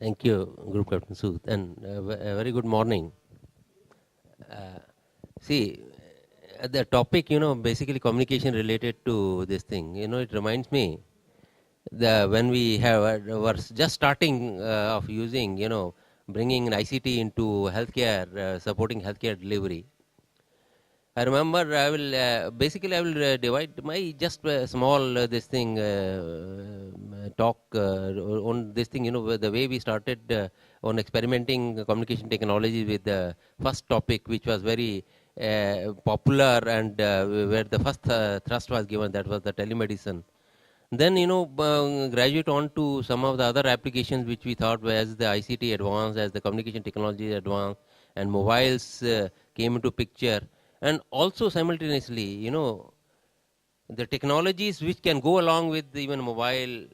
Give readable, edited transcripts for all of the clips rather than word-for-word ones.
Thank you, Group Captain Sooth, and a very good morning. Uh, see, the topic, basically communication related to this thing. It reminds me when we were just starting of using, bringing an ICT into healthcare, supporting healthcare delivery. I remember I will divide my just small this thing talk on this thing, the way we started on experimenting communication technology with the first topic, which was very popular and where the first thrust was given, that was the telemedicine. Then, graduate on to some of the other applications which we thought were as the ICT advanced, as the communication technology advanced, and mobiles came into picture. And also simultaneously, the technologies which can go along with even mobile,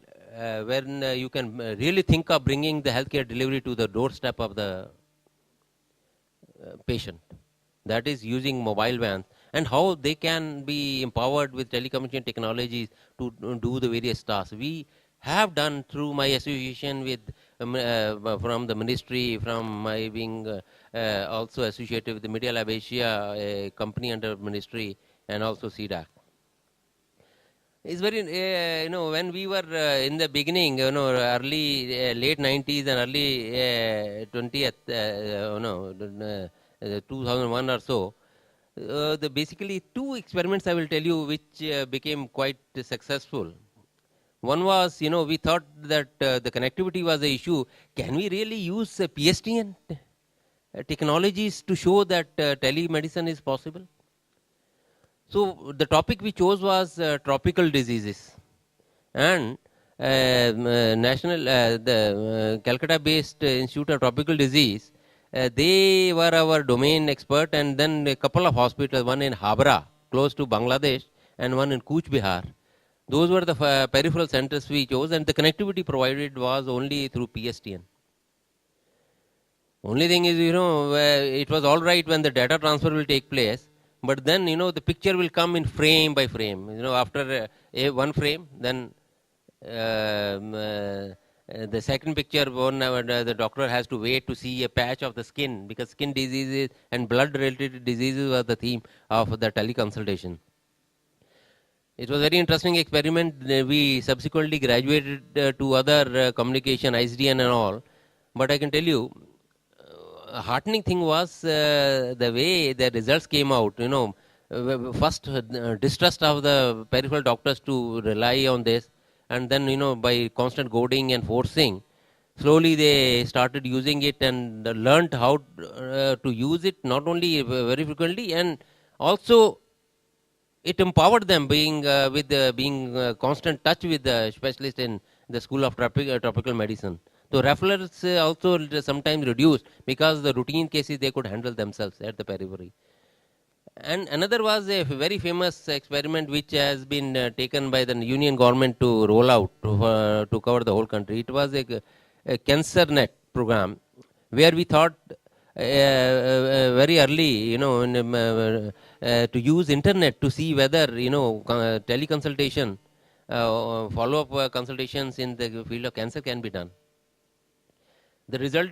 when you can really think of bringing the healthcare delivery to the doorstep of the patient. That is using mobile vans and how they can be empowered with telecommunication technologies to do the various tasks. We have done through my association with from the ministry, from my being also associated with the Media Lab Asia, a company under ministry, and also CDAC. It's very, when we were in the beginning, early, late 90s and early 20th, 2001 or so, the basically two experiments I will tell you which became quite successful. One was, we thought that the connectivity was the issue. Can we really use PSTN technologies to show that telemedicine is possible? So the topic we chose was tropical diseases, and the Calcutta-based Institute of Tropical Disease, they were our domain expert, and then a couple of hospitals, one in Habra, close to Bangladesh, and one in Cooch Behar. Those were the peripheral centers we chose, and the connectivity provided was only through PSTN. Only thing is, it was all right when the data transfer will take place, but then, the picture will come in frame by frame. After one frame, then the second picture, the doctor has to wait to see a patch of the skin, because skin diseases and blood-related diseases were the theme of the teleconsultation. It was a very interesting experiment. We subsequently graduated to other communication, ISDN and all. But I can tell you, heartening thing was the way the results came out. First distrust of the peripheral doctors to rely on this, and then by constant goading and forcing, slowly they started using it and learned how to use it, not only very frequently, and also it empowered them being constant touch with the specialist in the school of tropical medicine. So referrals also sometimes reduced because the routine cases they could handle themselves at the periphery. And another was a very famous experiment which has been taken by the union government to roll out to cover the whole country. It was a cancer net program where we thought very early, to use internet to see whether, teleconsultation, follow-up consultations in the field of cancer can be done. The result,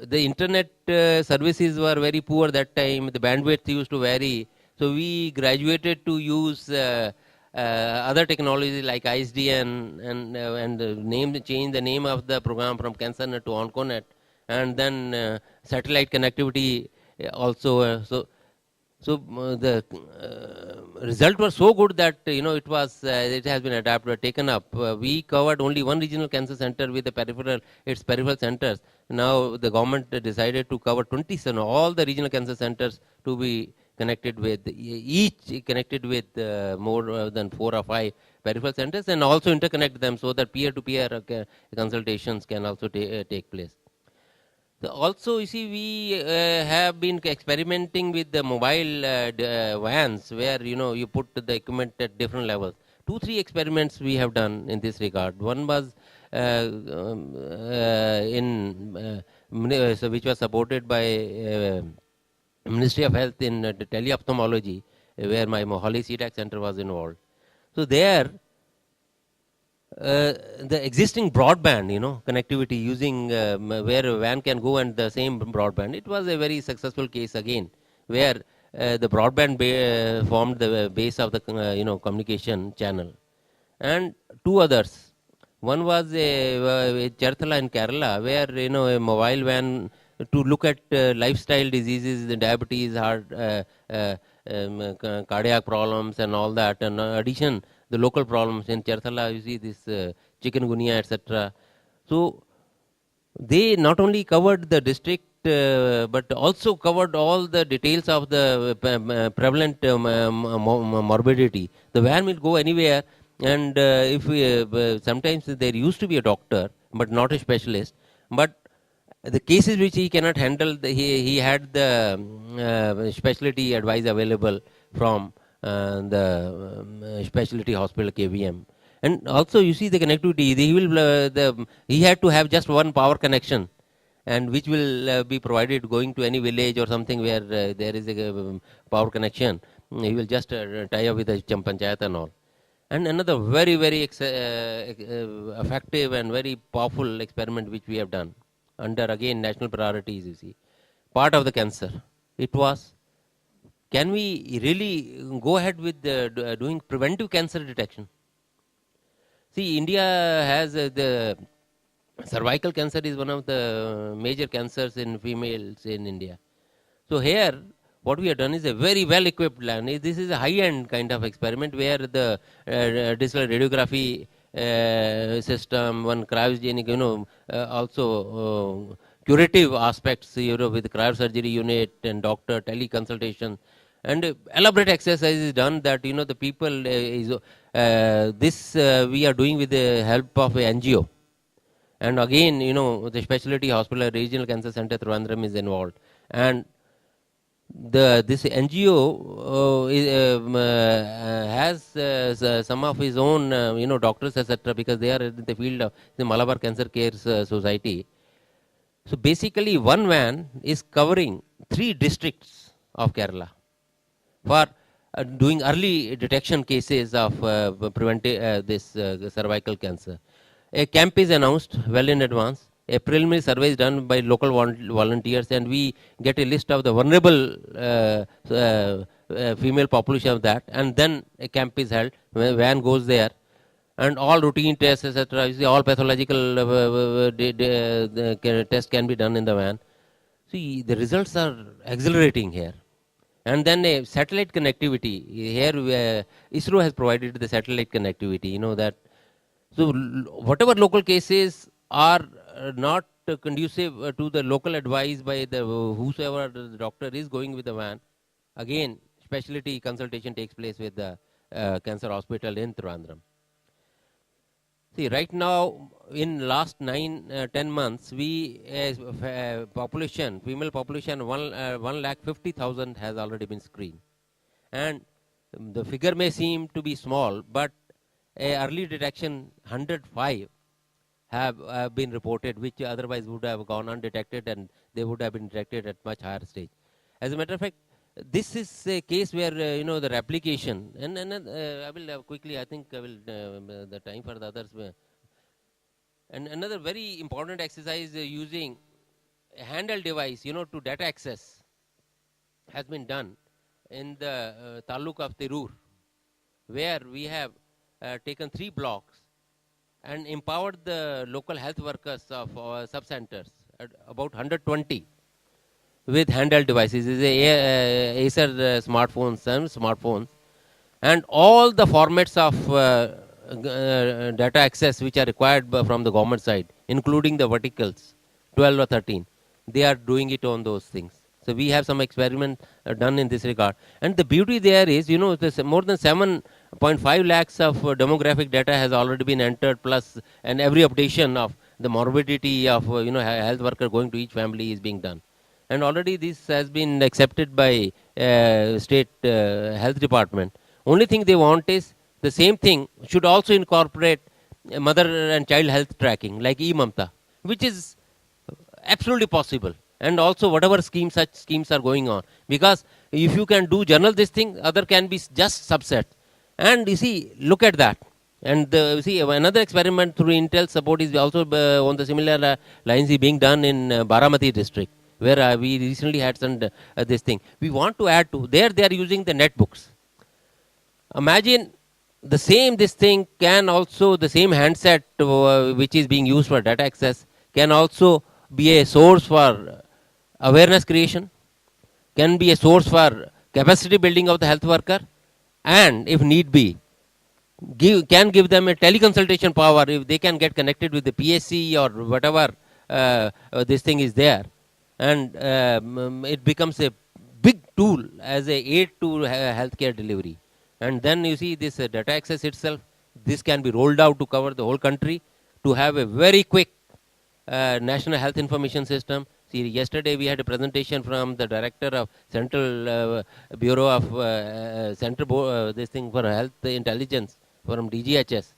the internet services were very poor that time. The bandwidth used to vary. So we graduated to use other technologies like ISDN and change the name of the program from CancerNet to OncoNet, and then satellite connectivity also. So the result was so good that it has been adapted, taken up. We covered only one regional cancer center with its peripheral centers. Now the government decided to cover 27, all the regional cancer centers to be connected with, each connected with more than 4 or 5 peripheral centers, and also interconnect them so that peer-to-peer consultations can also take place. Also, you see, we have been experimenting with the mobile vans where, you put the equipment at different levels. 2-3 experiments we have done in this regard. One was which was supported by Ministry of Health in teleophthalmology, where my Mohali CDAC center was involved. So there, the existing broadband, connectivity using where a van can go and the same broadband, it was a very successful case again, where the broadband formed the base of the communication channel, and two others. One was Cherthala in Kerala, where a mobile van to look at lifestyle diseases, the diabetes, heart, cardiac problems, and all that. And addition, the local problems in Cherthala, you see this chikungunya, etc. So they not only covered the district but also covered all the details of the prevalent morbidity. The van will go anywhere, and if we, sometimes there used to be a doctor but not a specialist, but the cases which he cannot handle, he had the specialty advice available from the specialty hospital KVM. And also you see the connectivity, he had to have just one power connection, and which will be provided going to any village or something where there is a power connection. He will just tie up with the panchayat and all. And another very, very effective and very powerful experiment which we have done under again national priorities, you see, part of the cancer. It was, can we really go ahead with doing preventive cancer detection? See, India has the cervical cancer is one of the major cancers in females in India. So here, what we have done is a very well-equipped lab. This is a high-end kind of experiment where the digital radiography system, one cryogenic, also curative aspects, with cryosurgery unit and doctor teleconsultation, and elaborate exercise is done that, the people this we are doing with the help of a NGO. And again, the specialty hospital, regional cancer center, Trivandrum is involved. And this NGO has some of his own, doctors, etc., because they are in the field of the Malabar Cancer Care Society. So basically, one van is covering 3 districts of Kerala for doing early detection cases of preventing this cervical cancer. A camp is announced well in advance. A preliminary survey is done by local volunteers, and we get a list of the vulnerable female population of that, and then a camp is held. Van goes there, and all routine tests, etc. All pathological tests can be done in the van. See, the results are exhilarating here. And then a satellite connectivity. Here, ISRO has provided the satellite connectivity. That. So whatever local cases are not conducive to the local advice by the whosoever the doctor is going with the van, again specialty consultation takes place with the cancer hospital in Trivandrum. See, right now in last 10 months, we population, female population, 1,50,000 has already been screened, and the figure may seem to be small, but early detection 105 have been reported, which otherwise would have gone undetected, and they would have been detected at much higher stage. As a matter of fact, this is a case where the replication, and I will quickly, I think I will the time for the others. And another very important exercise using a handheld device, to data access, has been done in the taluk of Tirur, where we have taken 3 blocks and empowered the local health workers of our sub-centers, about 120, with handheld devices. This is Acer smartphones, and all the formats of data access which are required from the government side, including the verticals, 12 or 13, they are doing it on those things. So we have some experiment done in this regard. And the beauty there is, more than 7.5 lakhs of demographic data has already been entered, plus, and every updation of the morbidity of, health worker going to each family is being done. And already this has been accepted by state health department. Only thing they want is the same thing should also incorporate mother and child health tracking like eMamta, which is absolutely possible. And also whatever such schemes are going on. Because if you can do journal this thing, other can be just subset. And you see, look at that. And see, another experiment through Intel support is also on the similar lines is being done in Baramati district, where we recently had some this thing. We want to add to there. They are using the netbooks. Imagine the same this thing can also the same handset which is being used for data access can also be a source for awareness creation, can be a source for capacity building of the health worker, and if need be can give them a teleconsultation power if they can get connected with the PSC or whatever this thing is there, and it becomes a big tool as a aid to healthcare delivery. And then you see this data access itself, this can be rolled out to cover the whole country to have a very quick National Health Information System. See, yesterday we had a presentation from the director of Central Bureau of this thing for Health Intelligence from DGHS,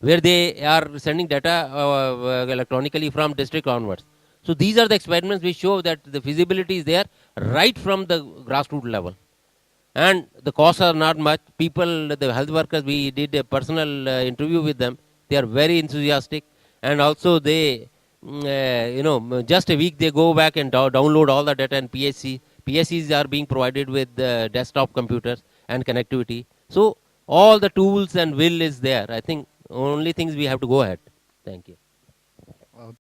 where they are sending data electronically from district onwards. So these are the experiments which show that the feasibility is there right from the grassroots level. And the costs are not much. People, the health workers, we did a personal interview with them. They are very enthusiastic, and also they, just a week they go back and download all the data in PSC. PSCs are being provided with desktop computers and connectivity. So all the tools and will is there. I think only things we have to go ahead. Thank you.